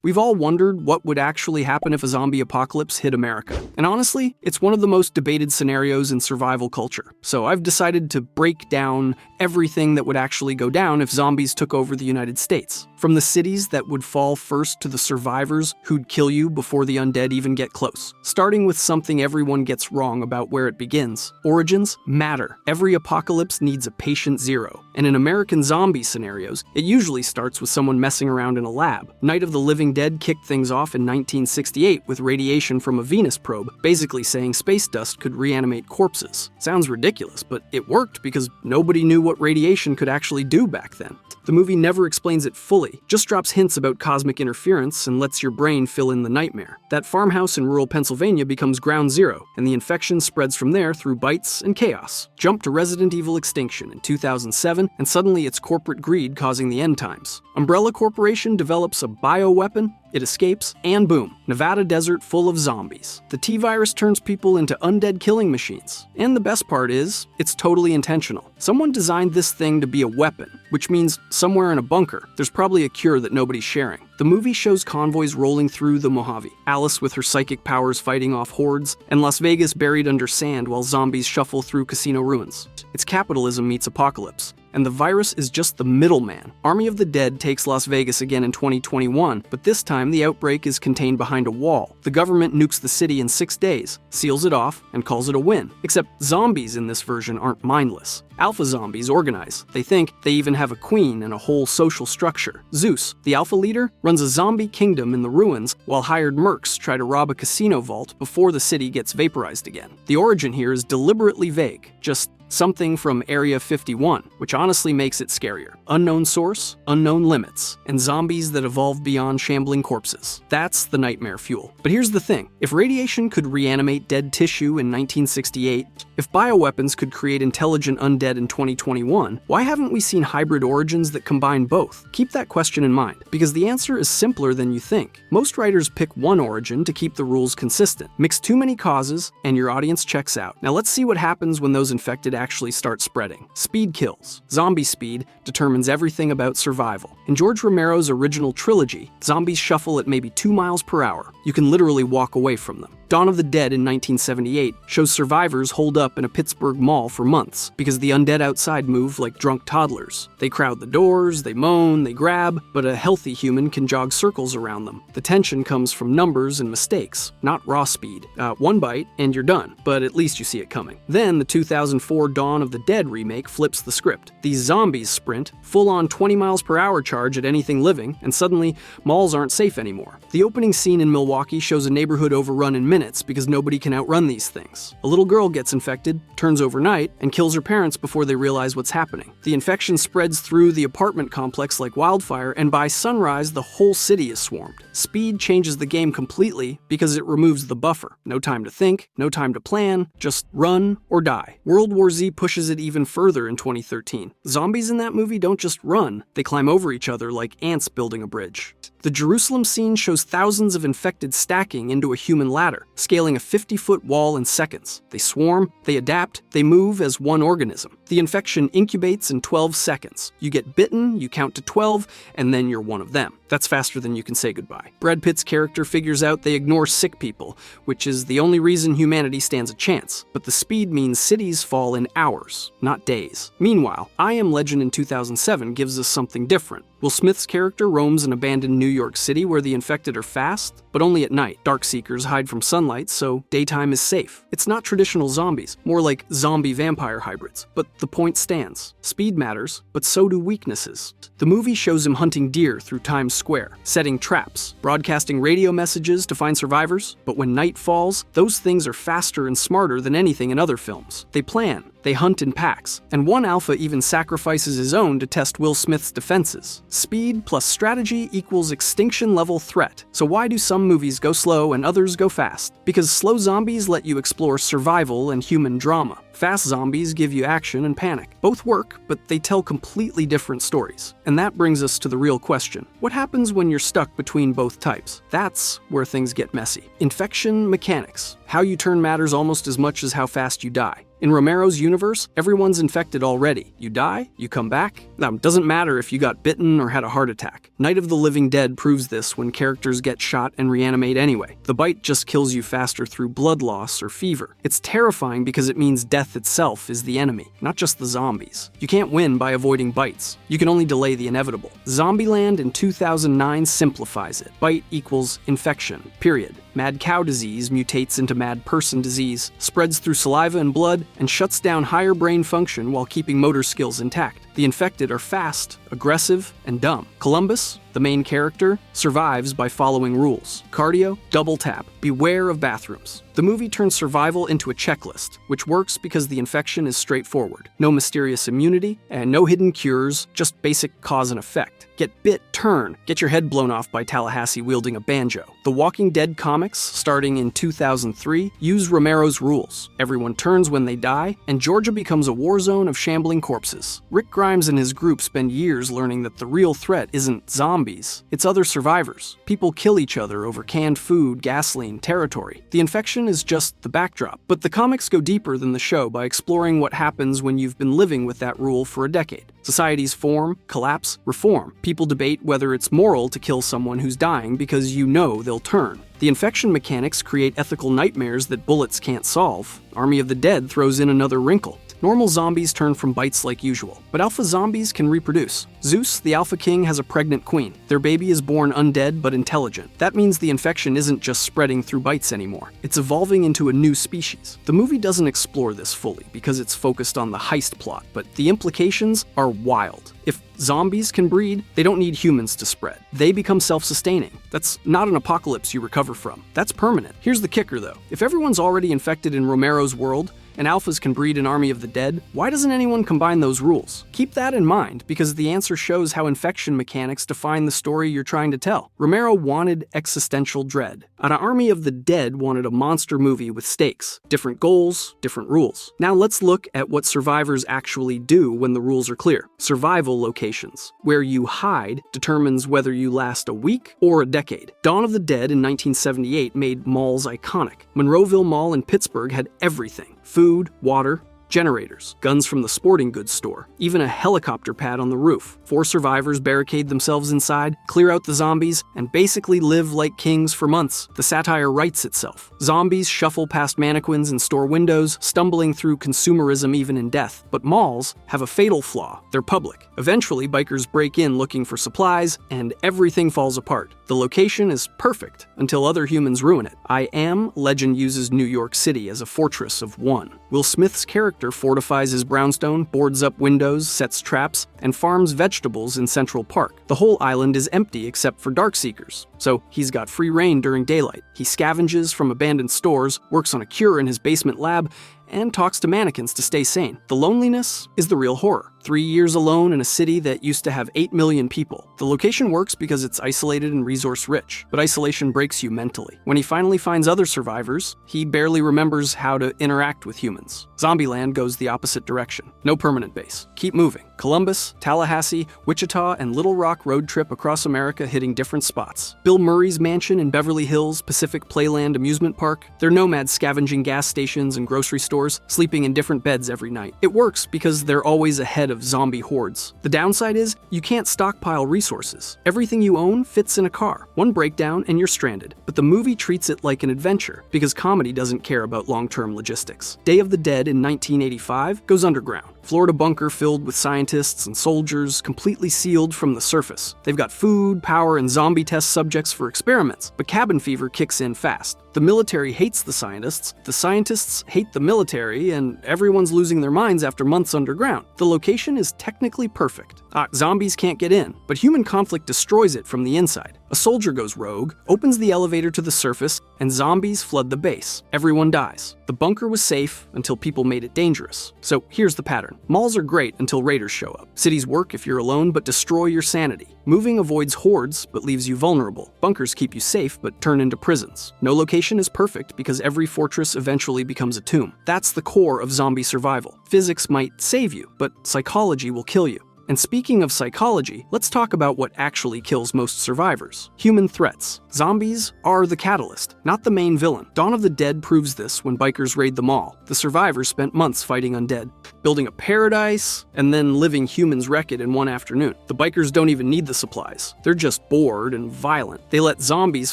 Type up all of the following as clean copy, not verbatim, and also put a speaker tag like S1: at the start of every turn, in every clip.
S1: We've all wondered what would actually happen if a zombie apocalypse hit America. And honestly, it's one of the most debated scenarios in survival culture. So I've decided to break down everything that would actually go down if zombies took over the United States. From the cities that would fall first to the survivors who'd kill you before the undead even get close. Starting with something everyone gets wrong about where it begins. Origins matter. Every apocalypse needs a patient zero. And in American zombie scenarios, it usually starts with someone messing around in a lab. Night of the Living Dead kicked things off in 1968 with radiation from a Venus probe, basically saying space dust could reanimate corpses. Sounds ridiculous, but it worked because nobody knew what radiation could actually do back then. The movie never explains it fully, just drops hints about cosmic interference and lets your brain fill in the nightmare. That farmhouse in rural Pennsylvania becomes ground zero, and the infection spreads from there through bites and chaos. Jump to Resident Evil Extinction in 2007, and suddenly it's corporate greed causing the end times. Umbrella Corporation develops a bioweapon, it escapes, and boom, Nevada desert full of zombies. The T-virus turns people into undead killing machines. And the best part is, it's totally intentional. Someone designed this thing to be a weapon, which means somewhere in a bunker, there's probably a cure that nobody's sharing. The movie shows convoys rolling through the Mojave, Alice with her psychic powers fighting off hordes, and Las Vegas buried under sand while zombies shuffle through casino ruins. It's capitalism meets apocalypse. And the virus is just the middleman. Army of the Dead takes Las Vegas again in 2021, but this time the outbreak is contained behind a wall. The government nukes the city in 6 days, seals it off, and calls it a win. Except zombies in this version aren't mindless. Alpha zombies organize. They think they even have a queen and a whole social structure. Zeus, the alpha leader, runs a zombie kingdom in the ruins while hired mercs try to rob a casino vault before the city gets vaporized again. The origin here is deliberately vague, just something from Area 51, which honestly makes it scarier. Unknown source, unknown limits, and zombies that evolve beyond shambling corpses. That's the nightmare fuel. But here's the thing, if radiation could reanimate dead tissue in 1968, if bioweapons could create intelligent undead in 2021, why haven't we seen hybrid origins that combine both? Keep that question in mind, because the answer is simpler than you think. Most writers pick one origin to keep the rules consistent. Mix too many causes, and your audience checks out. Now let's see what happens when those infected actually start spreading. Speed kills. Zombie speed determines everything about survival. In George Romero's original trilogy, zombies shuffle at maybe 2 miles per hour. You can literally walk away from them. Dawn of the Dead in 1978 shows survivors holed up in a Pittsburgh mall for months because the undead outside move like drunk toddlers. They crowd the doors, they moan, they grab, but a healthy human can jog circles around them. The tension comes from numbers and mistakes, not raw speed. One bite and you're done, but at least you see it coming. Then the 2004 Dawn of the Dead remake flips the script. These zombies sprint, full-on 20 miles per hour charge at anything living, and suddenly malls aren't safe anymore. The opening scene in Milwaukee shows a neighborhood overrun in minutes because nobody can outrun these things. A little girl gets infected, turns overnight, and kills her parents before they realize what's happening. The infection spreads through the apartment complex like wildfire, and by sunrise, the whole city is swarmed. Speed changes the game completely because it removes the buffer. No time to think, no time to plan, just run or die. World War Z pushes it even further in 2013. Zombies in that movie don't just run, they climb over each other like ants building a bridge. The Jerusalem scene shows thousands of infected stacking into a human ladder, scaling a 50-foot wall in seconds. They swarm, they adapt, they move as one organism. The infection incubates in 12 seconds. You get bitten, you count to 12, and then you're one of them. That's faster than you can say goodbye. Brad Pitt's character figures out they ignore sick people, which is the only reason humanity stands a chance. But the speed means cities fall in hours, not days. Meanwhile, I Am Legend in 2007 gives us something different. Will Smith's character roams an abandoned New York City where the infected are fast, but only at night. Darkseekers hide from sunlight, so daytime is safe. It's not traditional zombies, more like zombie-vampire hybrids. But the point stands. Speed matters, but so do weaknesses. The movie shows him hunting deer through Times Square, setting traps, broadcasting radio messages to find survivors, but when night falls, those things are faster and smarter than anything in other films. They plan, they hunt in packs, and one alpha even sacrifices his own to test Will Smith's defenses. Speed plus strategy equals extinction-level threat. So why do some movies go slow and others go fast? Because slow zombies let you explore survival and human drama. Fast zombies give you action and panic. Both work, but they tell completely different stories. And that brings us to the real question. What happens when you're stuck between both types? That's where things get messy. Infection mechanics. How you turn matters almost as much as how fast you die. In Romero's universe, everyone's infected already. You die, you come back. Now, it doesn't matter if you got bitten or had a heart attack. Night of the Living Dead proves this when characters get shot and reanimate anyway. The bite just kills you faster through blood loss or fever. It's terrifying because it means death itself is the enemy, not just the zombies. You can't win by avoiding bites. You can only delay the inevitable. Zombieland in 2009 simplifies it. Bite equals infection, period. Mad cow disease mutates into mad person disease, spreads through saliva and blood, and shuts down higher brain function while keeping motor skills intact. The infected are fast, aggressive, and dumb. Columbus, the main character, survives by following rules. Cardio, double tap, beware of bathrooms. The movie turns survival into a checklist, which works because the infection is straightforward. No mysterious immunity, and no hidden cures, just basic cause and effect. Get bit, turn. Get your head blown off by Tallahassee wielding a banjo. The Walking Dead comics, starting in 2003, use Romero's rules. Everyone turns when they die, and Georgia becomes a war zone of shambling corpses. Rick Grimes and his group spend years learning that the real threat isn't zombies, it's other survivors. People kill each other over canned food, gasoline, territory. The infection is just the backdrop. But the comics go deeper than the show by exploring what happens when you've been living with that rule for a decade. Societies form, collapse, reform. People debate whether it's moral to kill someone who's dying because you know they'll turn. The infection mechanics create ethical nightmares that bullets can't solve. Army of the Dead throws in another wrinkle. Normal zombies turn from bites like usual, but alpha zombies can reproduce. Zeus, the Alpha King, has a pregnant queen. Their baby is born undead but intelligent. That means the infection isn't just spreading through bites anymore. It's evolving into a new species. The movie doesn't explore this fully because it's focused on the heist plot, but the implications are wild. If zombies can breed, they don't need humans to spread. They become self-sustaining. That's not an apocalypse you recover from. That's permanent. Here's the kicker though. If everyone's already infected in Romero's world, and alphas can breed an army of the dead, why doesn't anyone combine those rules? Keep that in mind, because the answer shows how infection mechanics define the story you're trying to tell. Romero wanted existential dread. An Army of the Dead wanted a monster movie with stakes. Different goals, different rules. Now let's look at what survivors actually do when the rules are clear. Survival locations. Where you hide determines whether you last a week or a decade. Dawn of the Dead in 1978 made malls iconic. Monroeville Mall in Pittsburgh had everything. Food, water, generators, guns from the sporting goods store, even a helicopter pad on the roof. 4 survivors barricade themselves inside, clear out the zombies, and basically live like kings for months. The satire writes itself. Zombies shuffle past mannequins in store windows, stumbling through consumerism even in death. But malls have a fatal flaw. They're public. Eventually, bikers break in looking for supplies, and everything falls apart. The location is perfect until other humans ruin it. I Am Legend uses New York City as a fortress of one. Will Smith's character fortifies his brownstone, boards up windows, sets traps, and farms vegetables in Central Park. The whole island is empty except for Darkseekers, so he's got free reign during daylight. He scavenges from abandoned stores, works on a cure in his basement lab, and talks to mannequins to stay sane. The loneliness is the real horror. 3 years alone in a city that used to have 8 million people. The location works because it's isolated and resource-rich, but isolation breaks you mentally. When he finally finds other survivors, he barely remembers how to interact with humans. Zombieland goes the opposite direction. No permanent base. Keep moving. Columbus, Tallahassee, Wichita, and Little Rock road trip across America hitting different spots. Bill Murray's mansion in Beverly Hills, Pacific Playland Amusement Park. They're nomads scavenging gas stations and grocery stores, sleeping in different beds every night. It works because they're always ahead of zombie hordes. The downside is, you can't stockpile resources. Everything you own fits in a car. One breakdown and you're stranded. But the movie treats it like an adventure, because comedy doesn't care about long-term logistics. Day of the Dead in 1985 goes underground. Florida bunker filled with scientists and soldiers, completely sealed from the surface. They've got food, power, and zombie test subjects for experiments, but cabin fever kicks in fast. The military hates the scientists hate the military, and everyone's losing their minds after months underground. The location is technically perfect. Zombies can't get in, but human conflict destroys it from the inside. A soldier goes rogue, opens the elevator to the surface, and zombies flood the base. Everyone dies. The bunker was safe until people made it dangerous. So here's the pattern. Malls are great until raiders show up. Cities work if you're alone, but destroy your sanity. Moving avoids hordes, but leaves you vulnerable. Bunkers keep you safe, but turn into prisons. No location is perfect because every fortress eventually becomes a tomb. That's the core of zombie survival. Physics might save you, but psychology will kill you. And speaking of psychology, let's talk about what actually kills most survivors. Human threats. Zombies are the catalyst, not the main villain. Dawn of the Dead proves this when bikers raid the mall. The survivors spent months fighting undead, building a paradise, and then living humans wreck it in one afternoon. The bikers don't even need the supplies. They're just bored and violent. They let zombies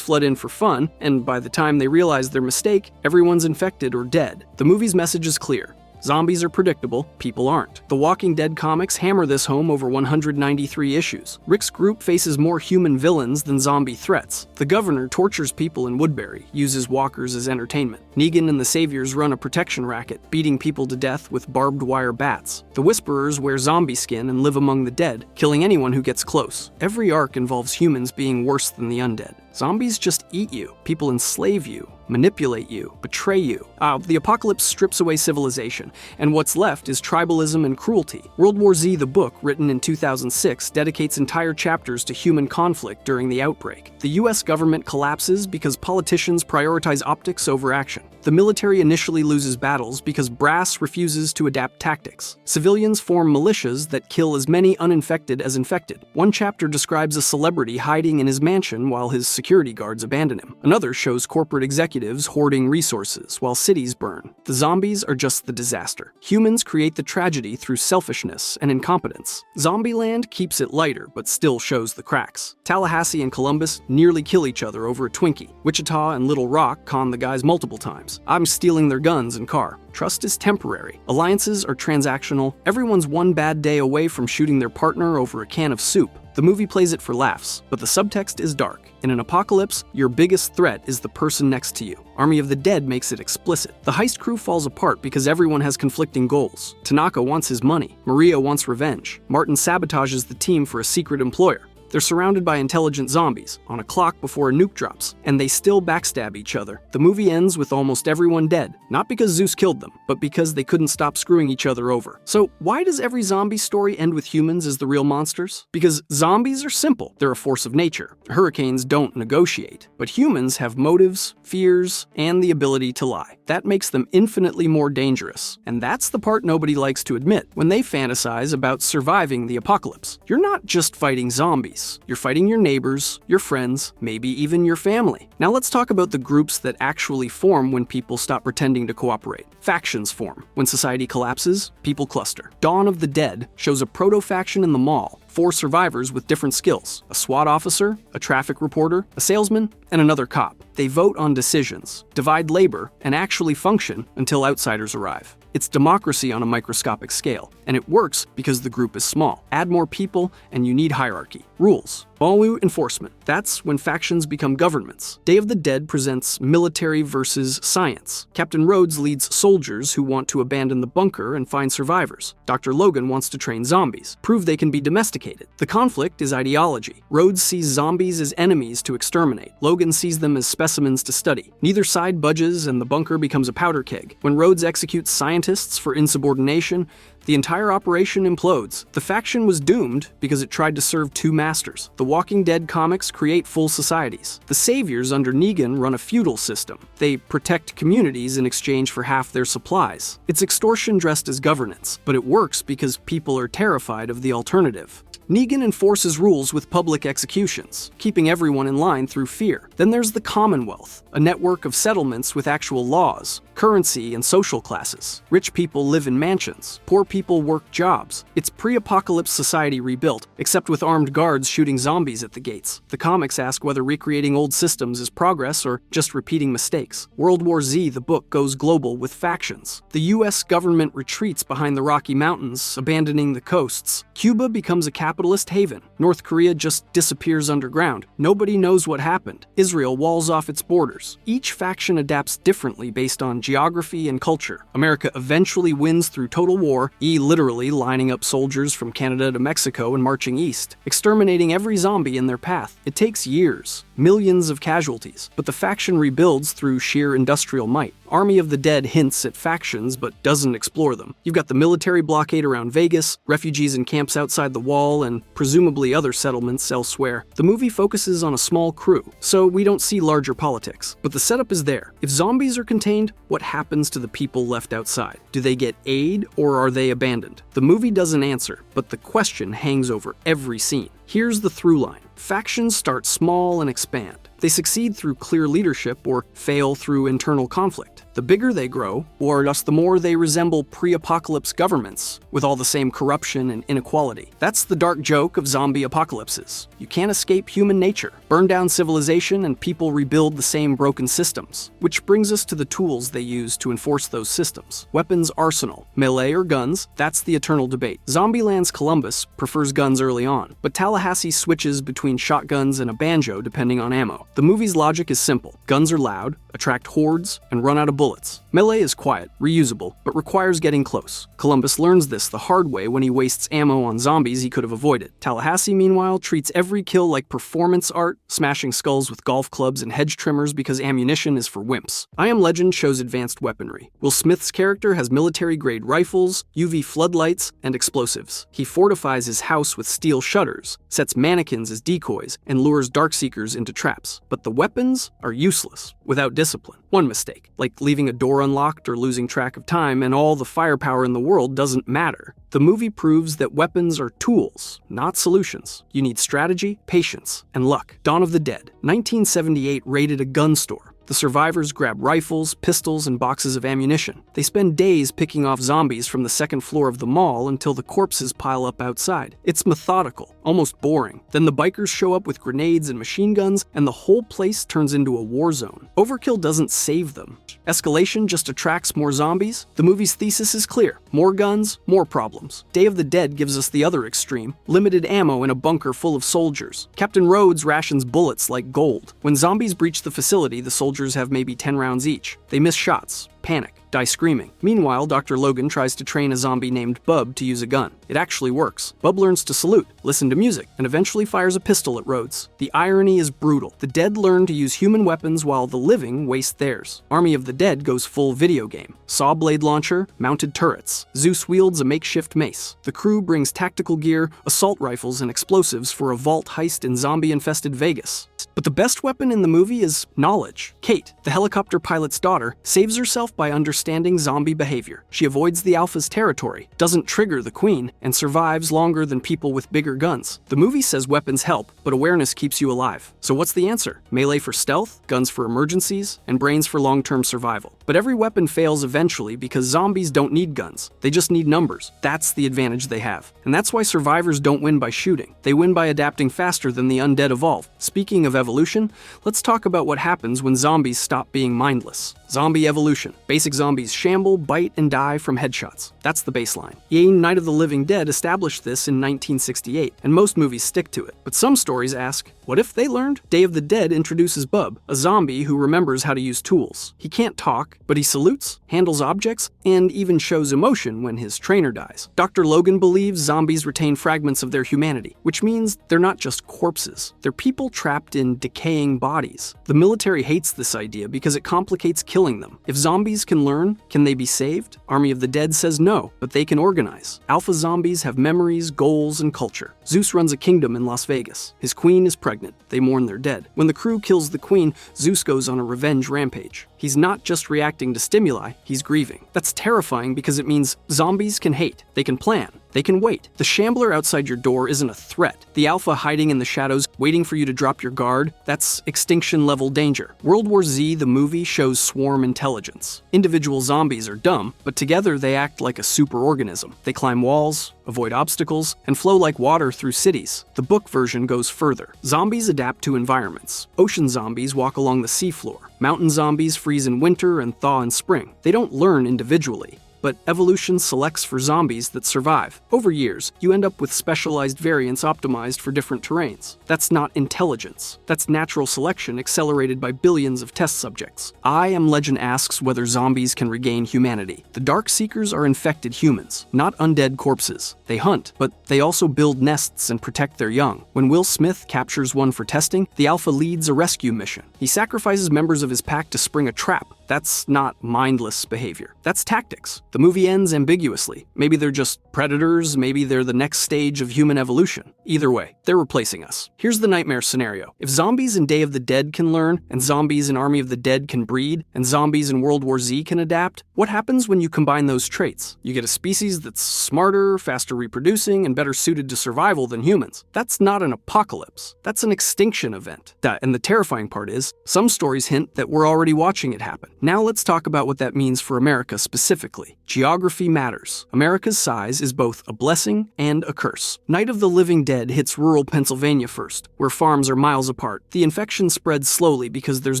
S1: flood in for fun, and by the time they realize their mistake, everyone's infected or dead. The movie's message is clear. Zombies are predictable, people aren't. The Walking Dead comics hammer this home over 193 issues. Rick's group faces more human villains than zombie threats. The governor tortures people in Woodbury, uses walkers as entertainment. Negan and the Saviors run a protection racket, beating people to death with barbed wire bats. The Whisperers wear zombie skin and live among the dead, killing anyone who gets close. Every arc involves humans being worse than the undead. Zombies just eat you. People enslave you, manipulate you, betray you. The apocalypse strips away civilization, and what's left is tribalism and cruelty. World War Z, the book, written in 2006, dedicates entire chapters to human conflict during the outbreak. The US government collapses because politicians prioritize optics over action. The military initially loses battles because brass refuses to adapt tactics. Civilians form militias that kill as many uninfected as infected. One chapter describes a celebrity hiding in his mansion while his security guards abandon him. Another shows corporate executives hoarding resources while cities burn. The zombies are just the disaster. Humans create the tragedy through selfishness and incompetence. Zombieland keeps it lighter but still shows the cracks. Tallahassee and Columbus nearly kill each other over a Twinkie. Wichita and Little Rock con the guys multiple times. I'm stealing their guns and car. Trust is temporary. Alliances are transactional. Everyone's one bad day away from shooting their partner over a can of soup. The movie plays it for laughs, but the subtext is dark. In an apocalypse, your biggest threat is the person next to you. Army of the Dead makes it explicit. The heist crew falls apart because everyone has conflicting goals. Tanaka wants his money. Maria wants revenge. Martin sabotages the team for a secret employer. They're surrounded by intelligent zombies, on a clock before a nuke drops, and they still backstab each other. The movie ends with almost everyone dead, not because Zeus killed them, but because they couldn't stop screwing each other over. So why does every zombie story end with humans as the real monsters? Because zombies are simple. They're a force of nature. Hurricanes don't negotiate. But humans have motives, fears, and the ability to lie. That makes them infinitely more dangerous. And that's the part nobody likes to admit when they fantasize about surviving the apocalypse. You're not just fighting zombies. You're fighting your neighbors, your friends, maybe even your family. Now let's talk about the groups that actually form when people stop pretending to cooperate. Factions form. When society collapses, people cluster. Dawn of the Dead shows a proto-faction in the mall. 4 survivors with different skills: a SWAT officer, a traffic reporter, a salesman, and another cop. They vote on decisions, divide labor, and actually function until outsiders arrive. It's democracy on a microscopic scale, and it works because the group is small. Add more people, and you need hierarchy. Rules. Bonwu enforcement. That's when factions become governments. Day of the Dead presents military versus science. Captain Rhodes leads soldiers who want to abandon the bunker and find survivors. Dr. Logan wants to train zombies, prove they can be domesticated. The conflict is ideology. Rhodes sees zombies as enemies to exterminate. Logan sees them as specimens to study. Neither side budges and the bunker becomes a powder keg. When Rhodes executes scientists for insubordination, the entire operation implodes. The faction was doomed because it tried to serve 2 masters. The Walking Dead comics create full societies. The Saviors under Negan run a feudal system. They protect communities in exchange for half their supplies. It's extortion dressed as governance, but it works because people are terrified of the alternative. Negan enforces rules with public executions, keeping everyone in line through fear. Then there's the Commonwealth, a network of settlements with actual laws, currency, and social classes. Rich people live in mansions. Poor people work jobs. It's pre-apocalypse society rebuilt, except with armed guards shooting zombies at the gates. The comics ask whether recreating old systems is progress or just repeating mistakes. World War Z, the book, goes global with factions. The US government retreats behind the Rocky Mountains, abandoning the coasts. Cuba becomes a capitalist haven. North Korea just disappears underground. Nobody knows what happened. Israel walls off its borders. Each faction adapts differently based on geography and culture. America eventually wins through total war, literally lining up soldiers from Canada to Mexico and marching east, exterminating every zombie in their path. It takes years, millions of casualties, but the faction rebuilds through sheer industrial might. Army of the Dead hints at factions but doesn't explore them. You've got the military blockade around Vegas, refugees in camps outside the wall, and presumably other settlements elsewhere. The movie focuses on a small crew, so we don't see larger politics. But the setup is there. If zombies are contained, what what happens to the people left outside? Do they get aid or are they abandoned? The movie doesn't answer, but the question hangs over every scene. Here's the through line. Factions start small and expand. They succeed through clear leadership or fail through internal conflict. The bigger they grow, or just the more they resemble pre-apocalypse governments, with all the same corruption and inequality. That's the dark joke of zombie apocalypses. You can't escape human nature. Burn down civilization and people rebuild the same broken systems. Which brings us to the tools they use to enforce those systems. Weapons arsenal. Melee or guns, that's the eternal debate. Zombieland's Columbus prefers guns early on, but Tallahassee switches between shotguns and a banjo depending on ammo. The movie's logic is simple. Guns are loud, attract hordes, and run out of bullets. Melee is quiet, reusable, but requires getting close. Columbus learns this the hard way when he wastes ammo on zombies he could have avoided. Tallahassee, meanwhile, treats every kill like performance art, smashing skulls with golf clubs and hedge trimmers because ammunition is for wimps. I Am Legend shows advanced weaponry. Will Smith's character has military-grade rifles, UV floodlights, and explosives. He fortifies his house with steel shutters, sets mannequins as decoys, and lures Darkseekers into traps. But the weapons are useless without discipline. One mistake, like leaving a door unlocked or losing track of time, and all the firepower in the world doesn't matter. The movie proves that weapons are tools, not solutions. You need strategy, patience, and luck. Dawn of the Dead, 1978, raided a gun store. The survivors grab rifles, pistols, and boxes of ammunition. They spend days picking off zombies from the second floor of the mall until the corpses pile up outside. It's methodical, almost boring. Then the bikers show up with grenades and machine guns, and the whole place turns into a war zone. Overkill doesn't save them. Escalation just attracts more zombies. The movie's thesis is clear. More guns, more problems. Day of the Dead gives us the other extreme. Limited ammo in a bunker full of soldiers. Captain Rhodes rations bullets like gold. When zombies breach the facility, the soldiers have maybe 10 rounds each. They miss shots, panic, die screaming. Meanwhile, Dr. Logan tries to train a zombie named Bub to use a gun. It actually works. Bub learns to salute, listen to music, and eventually fires a pistol at Rhodes. The irony is brutal. The dead learn to use human weapons while the living waste theirs. Army of the Dead goes full video game. Saw blade launcher, mounted turrets. Zeus wields a makeshift mace. The crew brings tactical gear, assault rifles, and explosives for a vault heist in zombie-infested Vegas. But the best weapon in the movie is knowledge. Kate, the helicopter pilot's daughter, saves herself by understanding zombie behavior. She avoids the Alpha's territory, doesn't trigger the Queen, and survives longer than people with bigger guns. The movie says weapons help, but awareness keeps you alive. So what's the answer? Melee for stealth, guns for emergencies, and brains for long-term survival. But every weapon fails eventually because zombies don't need guns. They just need numbers. That's the advantage they have. And that's why survivors don't win by shooting. They win by adapting faster than the undead evolve. Speaking of evolution, let's talk about what happens when zombies stop being mindless. Zombie evolution. Basic zombies shamble, bite, and die from headshots. That's the baseline. Yane, Night of the Living Dead established this in 1968, and most movies stick to it. But some stories ask, what if they learned? Day of the Dead introduces Bub, a zombie who remembers how to use tools. He can't talk, but he salutes, handles objects, and even shows emotion when his trainer dies. Dr. Logan believes zombies retain fragments of their humanity, which means they're not just corpses. They're people trapped in decaying bodies. The military hates this idea because it complicates killing them. If zombies can learn, can they be saved? Army of the Dead says no, but they can organize. Alpha zombies have memories, goals, and culture. Zeus runs a kingdom in Las Vegas. His queen is pregnant. They mourn their dead. When the crew kills the queen, Zeus goes on a revenge rampage. He's not just reacting to stimuli, he's grieving. That's terrifying because it means zombies can hate, they can plan, they can wait. The shambler outside your door isn't a threat. The Alpha hiding in the shadows, waiting for you to drop your guard, that's extinction-level danger. World War Z, the movie, shows swarm intelligence. Individual zombies are dumb, but together they act like a superorganism. They climb walls, avoid obstacles, and flow like water through cities. The book version goes further. Zombies adapt to environments. Ocean zombies walk along the seafloor. Mountain zombies freeze in winter and thaw in spring. They don't learn individually, but evolution selects for zombies that survive. Over years, you end up with specialized variants optimized for different terrains. That's not intelligence. That's natural selection accelerated by billions of test subjects. I Am Legend asks whether zombies can regain humanity. The Darkseekers are infected humans, not undead corpses. They hunt, but they also build nests and protect their young. When Will Smith captures one for testing, the Alpha leads a rescue mission. He sacrifices members of his pack to spring a trap, That's not mindless behavior. That's tactics. The movie ends ambiguously. Maybe they're just predators, maybe they're the next stage of human evolution. Either way, they're replacing us. Here's the nightmare scenario. If zombies in Day of the Dead can learn, and zombies in Army of the Dead can breed, and zombies in World War Z can adapt, what happens when you combine those traits? You get a species that's smarter, faster reproducing, and better suited to survival than humans. That's not an apocalypse. That's an extinction event. And the terrifying part is, some stories hint that we're already watching it happen. Now let's talk about what that means for America specifically. Geography matters. America's size is both a blessing and a curse. Night of the Living Dead hits rural Pennsylvania first, where farms are miles apart. The infection spreads slowly because there's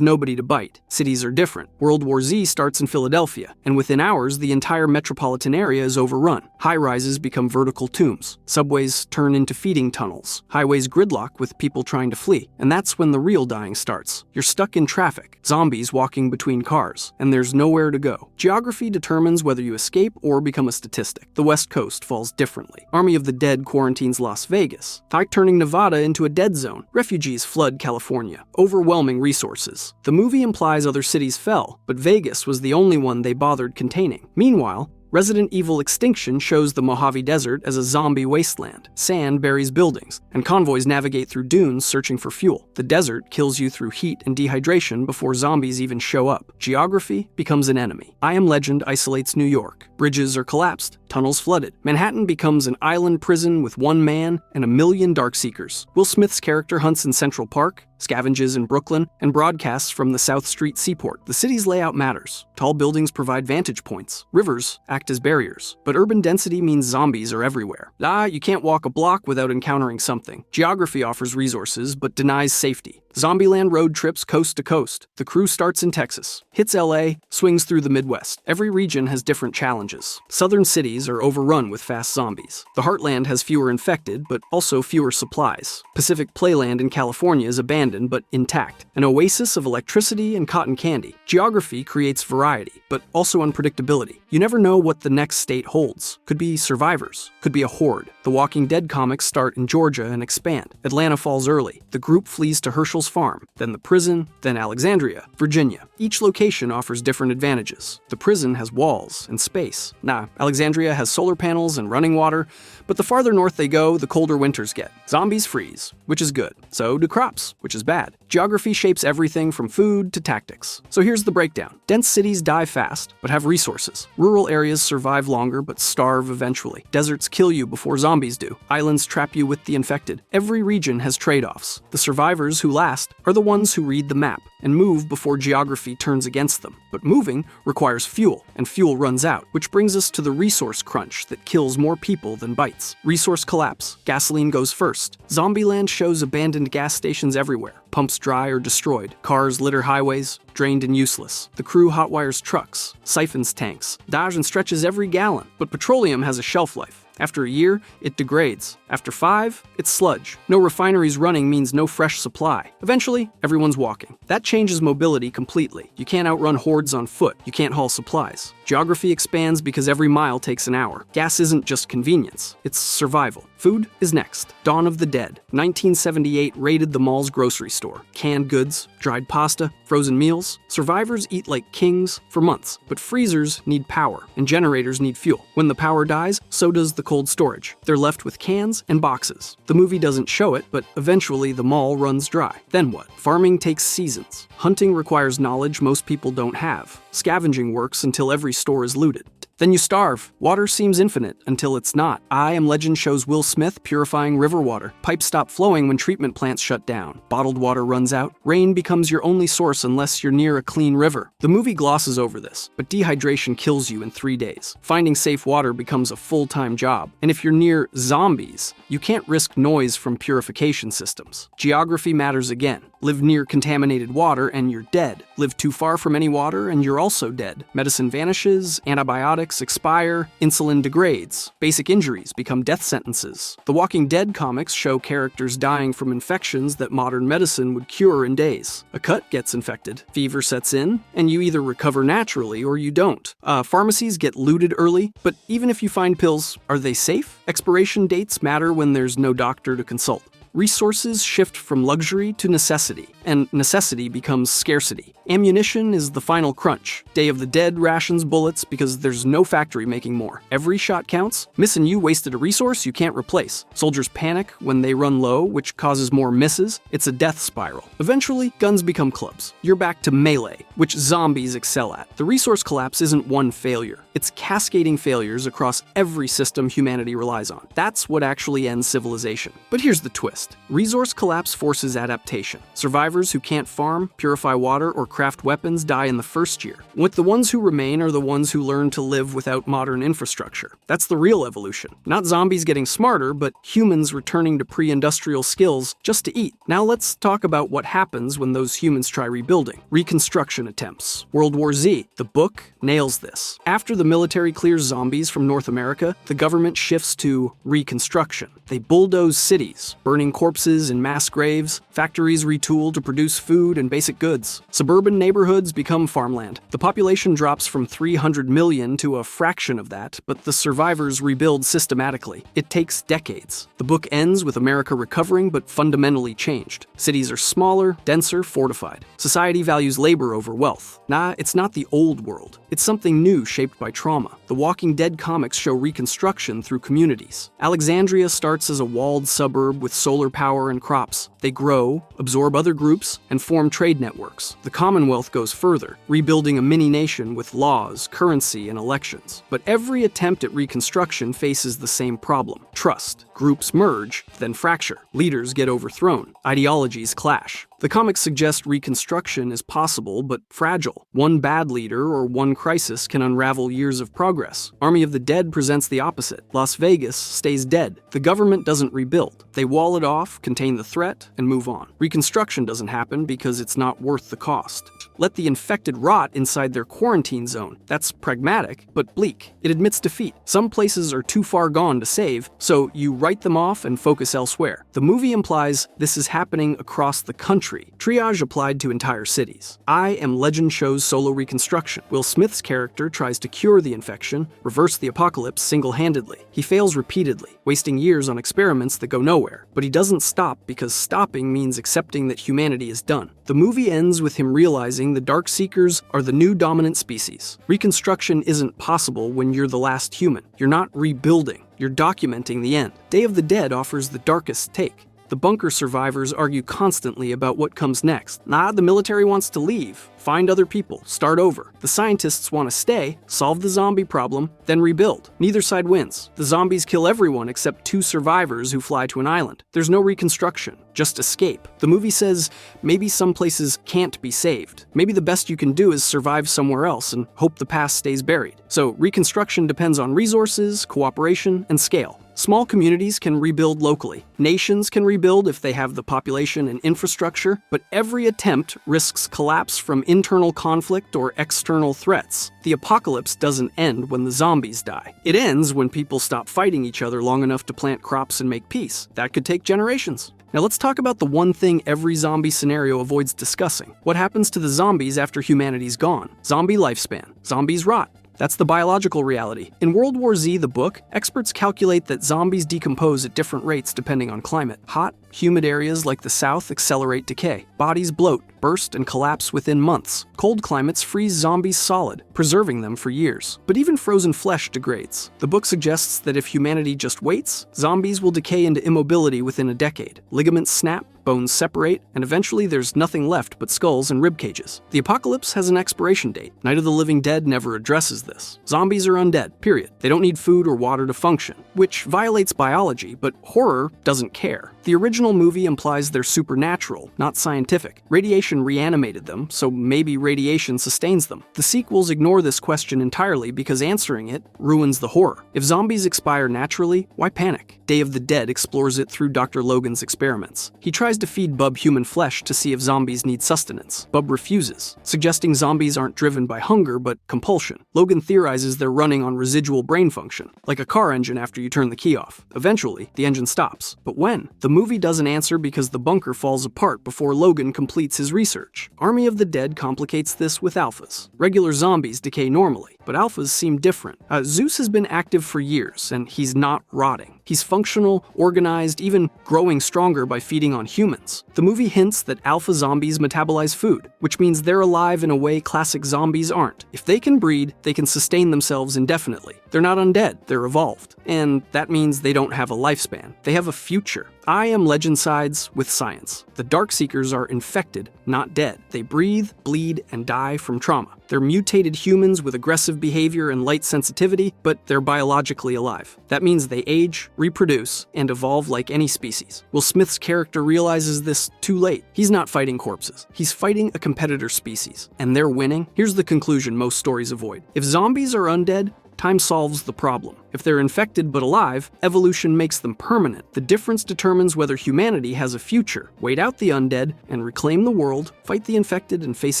S1: nobody to bite. Cities are different. World War Z starts in Philadelphia, and within hours, the entire metropolitan area is overrun. High-rises become vertical tombs. Subways turn into feeding tunnels. Highways gridlock with people trying to flee. And that's when the real dying starts. You're stuck in traffic, zombies walking between cars, and there's nowhere to go. Geography determines whether you escape or become a statistic. The West Coast falls differently. Army of the Dead quarantines Las Vegas, turning Nevada into a dead zone. Refugees flood California. Overwhelming resources. The movie implies other cities fell, but Vegas was the only one they bothered containing. Meanwhile, Resident Evil Extinction shows the Mojave Desert as a zombie wasteland. Sand buries buildings, and convoys navigate through dunes searching for fuel. The desert kills you through heat and dehydration before zombies even show up. Geography becomes an enemy. I Am Legend isolates New York. Bridges are collapsed, tunnels flooded. Manhattan becomes an island prison with one man and a million Darkseekers. Will Smith's character hunts in Central Park, scavenges in Brooklyn, and broadcasts from the South Street seaport. The city's layout matters. Tall buildings provide vantage points. Rivers act as barriers. But urban density means zombies are everywhere. You can't walk a block without encountering something. Geography offers resources, but denies safety. Zombieland road trips coast to coast. The crew starts in Texas, hits LA, swings through the Midwest. Every region has different challenges. Southern cities are overrun with fast zombies. The Heartland has fewer infected, but also fewer supplies. Pacific Playland in California is abandoned but intact, an oasis of electricity and cotton candy. Geography creates variety, but also unpredictability. You never know what the next state holds. Could be survivors, could be a horde. The Walking Dead comics start in Georgia and expand. Atlanta falls early. The group flees to Herschel's farm, then the prison, then Alexandria, Virginia. Each location offers different advantages. The prison has walls and space. Alexandria has solar panels and running water, but the farther north they go, the colder winters get. Zombies freeze, which is good. So do crops, which is bad. Geography shapes everything from food to tactics. So here's the breakdown. Dense cities die fast, but have resources. Rural areas survive longer, but starve eventually. Deserts kill you before zombies do. Islands trap you with the infected. Every region has trade-offs. The survivors who last are the ones who read the map and move before geography turns against them. But moving requires fuel, and fuel runs out, which brings us to the resource crunch that kills more people than bites. Resource collapse. Gasoline goes first. Zombieland shows abandoned gas stations everywhere. Pumps dry or destroyed. Cars litter highways, drained and useless. The crew hotwires trucks, siphons tanks, and stretches every gallon. But petroleum has a shelf life. After a year, it degrades. After 5, it's sludge. No refineries running means no fresh supply. Eventually, everyone's walking. That changes mobility completely. You can't outrun hordes on foot. You can't haul supplies. Geography expands because every mile takes an hour. Gas isn't just convenience, it's survival. Food is next. Dawn of the Dead. 1978 raided the mall's grocery store. Canned goods, dried pasta, frozen meals. Survivors eat like kings for months, but freezers need power, and generators need fuel. When the power dies, so does the cold storage. They're left with cans and boxes. The movie doesn't show it, but eventually the mall runs dry. Then what? Farming takes seasons. Hunting requires knowledge most people don't have. Scavenging works until every store is looted. Then you starve. Water seems infinite until it's not. I Am Legend shows Will Smith purifying river water. Pipes stop flowing when treatment plants shut down. Bottled water runs out. Rain becomes your only source unless you're near a clean river. The movie glosses over this, but dehydration kills you in 3 days. Finding safe water becomes a full-time job. And if you're near zombies, you can't risk noise from purification systems. Geography matters again. Live near contaminated water and you're dead. Live too far from any water and you're also dead. Medicine vanishes, antibiotics expire, insulin degrades. Basic injuries become death sentences. The Walking Dead comics show characters dying from infections that modern medicine would cure in days. A cut gets infected, fever sets in, and you either recover naturally or you don't. Pharmacies get looted early, but even if you find pills, are they safe? Expiration dates matter when there's no doctor to consult. Resources shift from luxury to necessity, and necessity becomes scarcity. Ammunition is the final crunch. Day of the Dead rations bullets because there's no factory making more. Every shot counts. Missing you wasted a resource you can't replace. Soldiers panic when they run low, which causes more misses. It's a death spiral. Eventually, guns become clubs. You're back to melee, which zombies excel at. The resource collapse isn't one failure. It's cascading failures across every system humanity relies on. That's what actually ends civilization. But here's the twist. Resource collapse forces adaptation. Survivors who can't farm, purify water, or craft weapons die in the first year. With the ones who remain are the ones who learn to live without modern infrastructure. That's the real evolution. Not zombies getting smarter, but humans returning to pre-industrial skills just to eat. Now let's talk about what happens when those humans try rebuilding. Reconstruction attempts. World War Z, the book, nails this. After the military clears zombies from North America, the government shifts to reconstruction. They bulldoze cities, burning corpses in mass graves. Factories retool to produce food and basic goods. Suburban neighborhoods become farmland. The population drops from 300 million to a fraction of that, but the survivors rebuild systematically. It takes decades. The book ends with America recovering but fundamentally changed. Cities are smaller, denser, fortified. Society values labor over wealth. Nah, it's not the old world. It's something new shaped by trauma. The Walking Dead comics show reconstruction through communities. Alexandria starts as a walled suburb with solar power and crops. They grow, absorb other groups, and form trade networks. The Commonwealth goes further, rebuilding a mini-nation with laws, currency, and elections. But every attempt at reconstruction faces the same problem: trust. Groups merge, then fracture. Leaders get overthrown. Ideologies clash. The comics suggest reconstruction is possible, but fragile. One bad leader or one crisis can unravel years of progress. Army of the Dead presents the opposite. Las Vegas stays dead. The government doesn't rebuild. They wall it off, contain the threat, and move on. Reconstruction doesn't happen because it's not worth the cost. Let the infected rot inside their quarantine zone. That's pragmatic, but bleak. It admits defeat. Some places are too far gone to save, so you write them off and focus elsewhere. The movie implies this is happening across the country. Triage applied to entire cities. I Am Legend shows solo reconstruction. Will Smith's character tries to cure the infection, reverse the apocalypse single-handedly. He fails repeatedly, wasting years on experiments that go nowhere. But he doesn't stop because stopping means accepting that humanity is done. The movie ends with him realizing the Darkseekers are the new dominant species. Reconstruction isn't possible when you're the last human. You're not rebuilding, you're documenting the end. Day of the Dead offers the darkest take. The bunker survivors argue constantly about what comes next. The military wants to leave, find other people, start over. The scientists want to stay, solve the zombie problem, then rebuild. Neither side wins. The zombies kill everyone except 2 survivors who fly to an island. There's no reconstruction, just escape. The movie says maybe some places can't be saved. Maybe the best you can do is survive somewhere else and hope the past stays buried. So reconstruction depends on resources, cooperation, and scale. Small communities can rebuild locally. Nations can rebuild if they have the population and infrastructure, but every attempt risks collapse from internal conflict or external threats. The apocalypse doesn't end when the zombies die. It ends when people stop fighting each other long enough to plant crops and make peace. That could take generations. Now let's talk about the one thing every zombie scenario avoids discussing. What happens to the zombies after humanity's gone? Zombie lifespan. Zombies rot. That's the biological reality. In World War Z, the book, experts calculate that zombies decompose at different rates depending on climate. Hot, humid areas like the South accelerate decay. Bodies bloat, burst, and collapse within months. Cold climates freeze zombies solid, preserving them for years. But even frozen flesh degrades. The book suggests that if humanity just waits, zombies will decay into immobility within a decade. Ligaments snap, bones separate, and eventually there's nothing left but skulls and rib cages. The apocalypse has an expiration date. Night of the Living Dead never addresses this. Zombies are undead, period. They don't need food or water to function, which violates biology, but horror doesn't care. The original movie implies they're supernatural, not scientific. Radiation reanimated them, so maybe radiation sustains them. The sequels ignore this question entirely because answering it ruins the horror. If zombies expire naturally, why panic? Day of the Dead explores it through Dr. Logan's experiments. He tries to feed Bub human flesh to see if zombies need sustenance. Bub refuses, suggesting zombies aren't driven by hunger but compulsion. Logan theorizes they're running on residual brain function, like a car engine after you turn the key off. Eventually, the engine stops. But when? The movie doesn't answer because the bunker falls apart before Logan completes his research. Army of the Dead complicates this with alphas. Regular zombies decay normally. but alphas seem different. Zeus has been active for years, and he's not rotting. He's functional, organized, even growing stronger by feeding on humans. The movie hints that alpha zombies metabolize food, which means they're alive in a way classic zombies aren't. If they can breed, they can sustain themselves indefinitely. They're not undead, they're evolved. And that means they don't have a lifespan. They have a future. I Am Legend sides with science. The Darkseekers are infected, not dead. They breathe, bleed, and die from trauma. They're mutated humans with aggressive behavior and light sensitivity, but they're biologically alive. That means they age, reproduce, and evolve like any species. Will Smith's character realizes this too late. He's not fighting corpses. He's fighting a competitor species. And they're winning? Here's the conclusion most stories avoid. If zombies are undead, time solves the problem. If they're infected but alive, evolution makes them permanent. The difference determines whether humanity has a future. Wait out the undead and reclaim the world, fight the infected, and face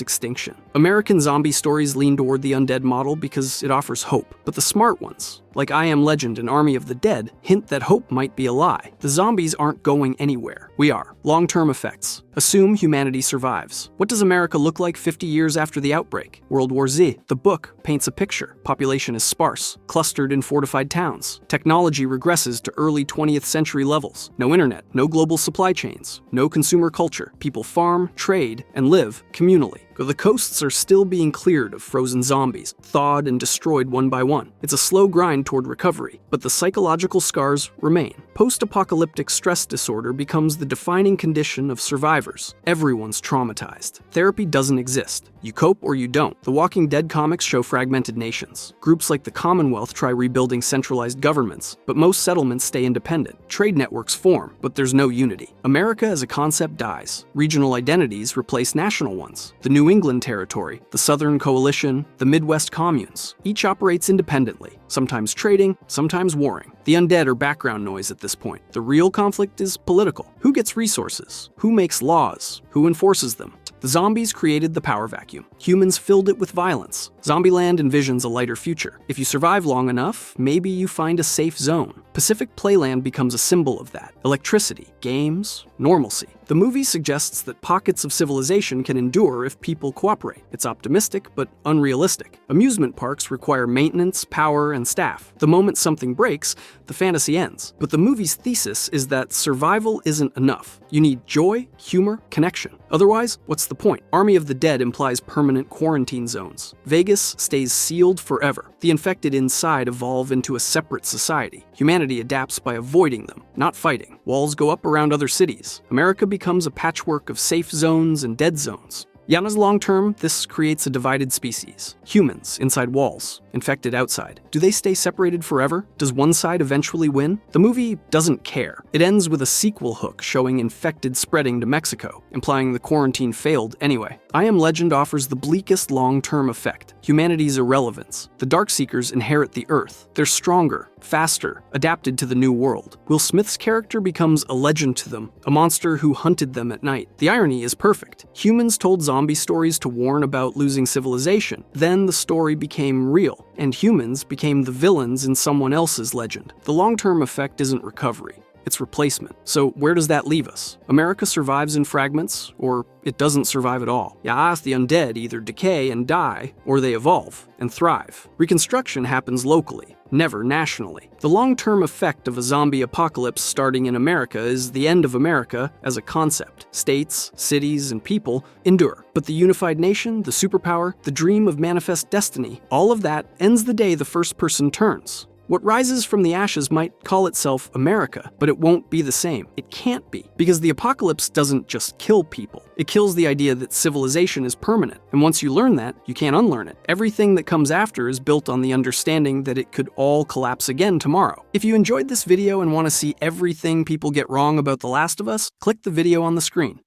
S1: extinction. American zombie stories lean toward the undead model because it offers hope. But the smart ones, like I Am Legend and Army of the Dead, hint that hope might be a lie. The zombies aren't going anywhere. We are. Long-term effects. Assume humanity survives. What does America look like 50 years after the outbreak? World War Z. The book paints a picture. Population is sparse, clustered in fortified towns. Technology regresses to early 20th century levels. No internet, no global supply chains, no consumer culture. People farm, trade, and live communally. The coasts are still being cleared of frozen zombies, thawed and destroyed one by one. It's a slow grind toward recovery, but the psychological scars remain. Post-apocalyptic stress disorder becomes the defining condition of survivors. Everyone's traumatized. Therapy doesn't exist. You cope or you don't. The Walking Dead comics show fragmented nations. Groups like the Commonwealth try rebuilding centralized governments, but most settlements stay independent. Trade networks form, but there's no unity. America as a concept dies. Regional identities replace national ones. The New England Territory, the Southern Coalition, the Midwest Communes. Each operates independently, sometimes trading, sometimes warring. The undead are background noise at this point. The real conflict is political. Who gets resources? Who makes laws? Who enforces them? The zombies created the power vacuum. Humans filled it with violence. Zombieland envisions a lighter future. If you survive long enough, maybe you find a safe zone. Pacific Playland becomes a symbol of that. Electricity, games, normalcy. The movie suggests that pockets of civilization can endure if people cooperate. It's optimistic, but unrealistic. Amusement parks require maintenance, power, and staff. The moment something breaks, the fantasy ends. But the movie's thesis is that survival isn't enough. You need joy, humor, connection. Otherwise, what's the point? Army of the Dead implies permanent quarantine zones. Vegas stays sealed forever. The infected inside evolve into a separate society. Humanity adapts by avoiding them, not fighting. Walls go up around other cities. America becomes a patchwork of safe zones and dead zones. Yana's long-term, this creates a divided species. Humans inside walls, infected outside. Do they stay separated forever? Does one side eventually win? The movie doesn't care. It ends with a sequel hook showing infected spreading to Mexico, implying the quarantine failed anyway. I Am Legend offers the bleakest long-term effect, humanity's irrelevance. The Darkseekers inherit the Earth. They're stronger, faster, adapted to the new world. Will Smith's character becomes a legend to them, a monster who hunted them at night. The irony is perfect. Humans told zombie stories to warn about losing civilization. Then the story became real, and humans became the villains in someone else's legend. The long-term effect isn't recovery. It's replacement. So where does that leave us? America survives in fragments, or it doesn't survive at all. Ya'as, the undead either decay and die, or they evolve and thrive. Reconstruction happens locally, never nationally. The long-term effect of a zombie apocalypse starting in America is the end of America as a concept. States, cities, and people endure. But the unified nation, the superpower, the dream of manifest destiny, all of that ends the day the first person turns. What rises from the ashes might call itself America, but it won't be the same. It can't be, because the apocalypse doesn't just kill people. It kills the idea that civilization is permanent, and once you learn that, you can't unlearn it. Everything that comes after is built on the understanding that it could all collapse again tomorrow. If you enjoyed this video and want to see everything people get wrong about The Last of Us, click the video on the screen.